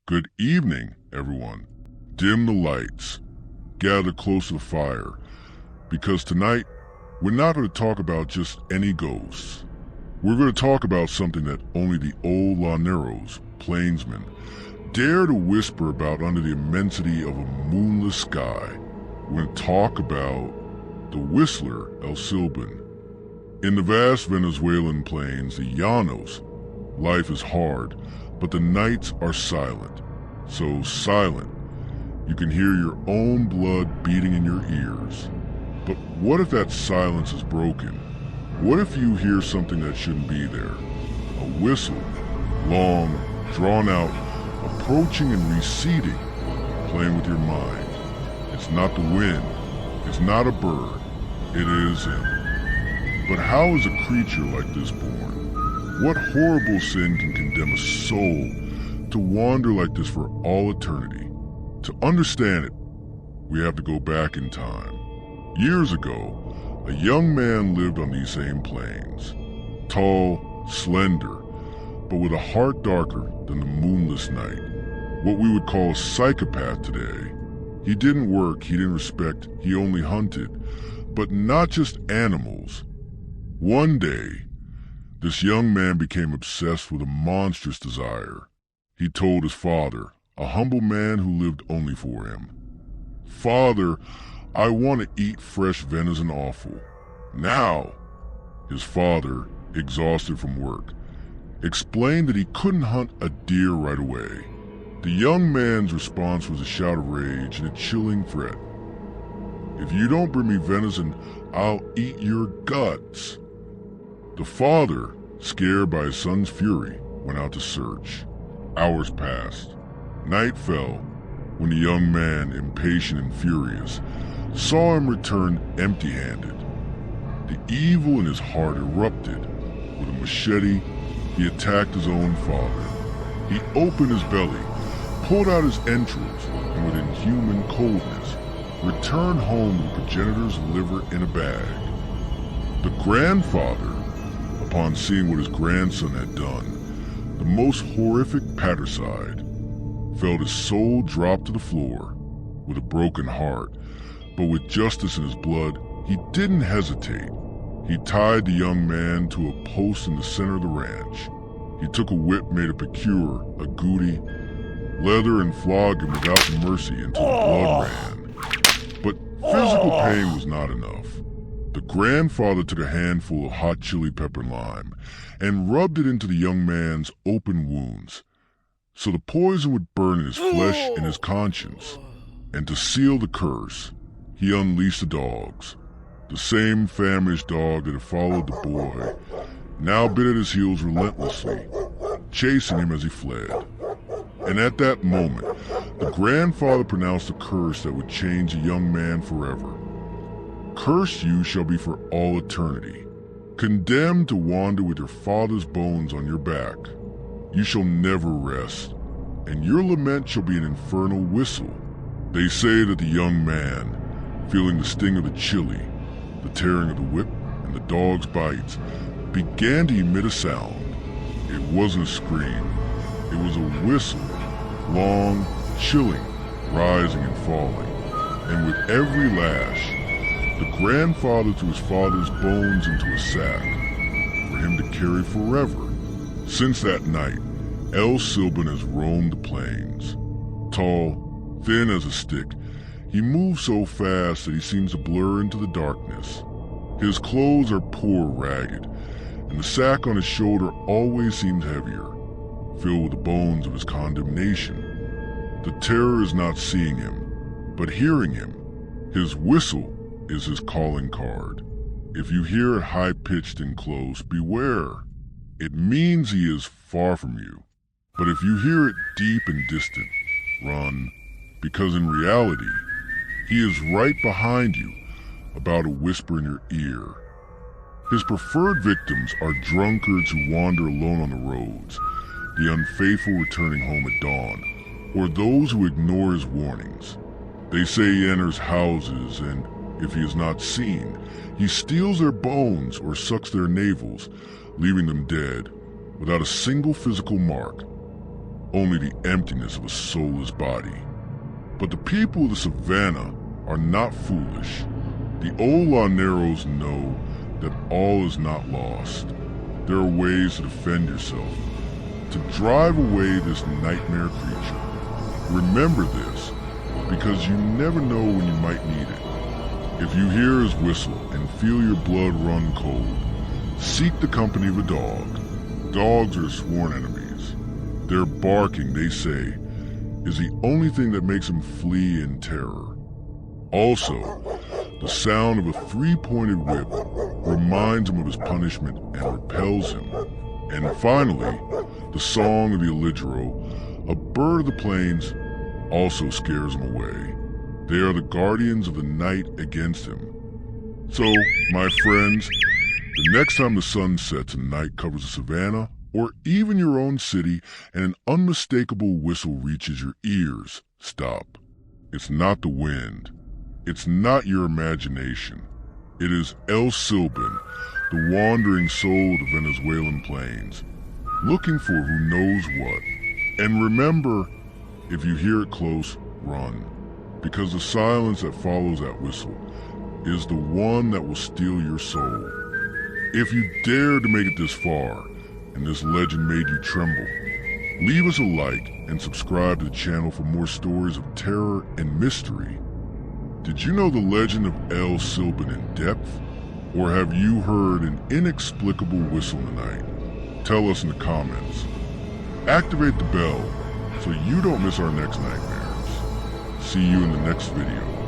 Good evening, everyone. Dim the lights. Gather close to the fire. Because tonight, we're not going to talk about just any ghosts. We're going to talk about something that only the old llaneros, plainsmen, dare to whisper about under the immensity of a moonless sky. We're going to talk about the whistler El Silbón. In the vast Venezuelan plains, the llanos, life is hard, but the nights are silent. So silent, you can hear your own blood beating in your ears. But what if that silence is broken? What if you hear something that shouldn't be there? A whistle, long, drawn out, approaching and receding, playing with your mind. It's not the wind, it's not a bird, it is him. But how is a creature like this born? What horrible sin can condemn a soul to wander like this for all eternity? To understand it, we have to go back in time. Years ago, a young man lived on these same plains. Tall, slender, but with a heart darker than the moonless night. What we would call a psychopath today. He didn't work, he didn't respect, he only hunted. But not just animals. One day, this young man became obsessed with a monstrous desire. He told his father, a humble man who lived only for him, "Father, I want to eat fresh venison offal. Now." His father, exhausted from work, explained that he couldn't hunt a deer right away. The young man's response was a shout of rage and a chilling threat. "If you don't bring me venison, I'll eat your guts." The father, scared by his son's fury, went out to search. Hours passed. Night fell when the young man, impatient and furious, saw him return empty-handed. The evil in his heart erupted. With a machete, he attacked his own father. He opened his belly, pulled out his entrails, and with inhuman coldness, returned home with the progenitor's liver in a bag. The grandfather, upon seeing what his grandson had done, the most horrific parricide, felt his soul drop to the floor. With a broken heart, but with justice in his blood, he didn't hesitate. He tied the young man to a post in the center of the ranch. He took a whip made of pecure, agouti, leather, and flogged him without mercy until the blood ran. But physical pain was not enough. The grandfather took a handful of hot chili pepper and lime and rubbed it into the young man's open wounds, so the poison would burn in his flesh and his conscience. And to seal the curse, he unleashed the dogs. The same famished dog that had followed the boy now bit at his heels relentlessly, chasing him as he fled. And at that moment, the grandfather pronounced a curse that would change the young man forever. "Cursed you shall be for all eternity, condemned to wander with your father's bones on your back. You shall never rest, and your lament shall be an infernal whistle." They say that the young man, feeling the sting of the chili, the tearing of the whip, and the dog's bites, began to emit a sound. It wasn't a scream, it was a whistle, long, chilling, rising and falling. And with every lash, the grandfather threw his father's bones into a sack for him to carry forever. Since that night, El Silbón has roamed the plains. Tall, thin as a stick, he moves so fast that he seems to blur into the darkness. His clothes are poor, ragged, and the sack on his shoulder always seems heavier, filled with the bones of his condemnation. The terror is not seeing him, but hearing him. His whistle is his calling card. If you hear it high-pitched and close, beware. It means he is far from you. But if you hear it deep and distant, run, because in reality, he is right behind you, about to whisper in your ear. His preferred victims are drunkards who wander alone on the roads, the unfaithful returning home at dawn, or those who ignore his warnings. They say he enters houses, and if he is not seen, he steals their bones or sucks their navels, leaving them dead, without a single physical mark. only the emptiness of a soulless body. But the people of the savannah are not foolish. The old llaneros know that all is not lost. There are ways to defend yourself, to drive away this nightmare creature. Remember this, because you never know when you might need it. If you hear his whistle and feel your blood run cold, seek the company of a dog. Dogs are sworn enemies. Their barking, they say, is the only thing that makes them flee in terror. Also, the sound of a three-pointed whip reminds him of his punishment and repels him. And finally, the song of the alligero, a bird of the plains, also scares him away. They are the guardians of the night against him. So, my friends, the next time the sun sets and night covers the savannah, or even your own city, and an unmistakable whistle reaches your ears, stop. It's not the wind. It's not your imagination. It is El Silbón, the wandering soul of the Venezuelan plains, looking for who knows what. And remember, if you hear it close, run, because the silence that follows that whistle is the one that will steal your soul. If you dare to make it this far, and this legend made you tremble, leave us a like and subscribe to the channel for more stories of terror and mystery. Did you know the legend of El Silbón in depth? Or have you heard an inexplicable whistle in the night? Tell us in the comments. Activate the bell so you don't miss our next nightmares. See you in the next video.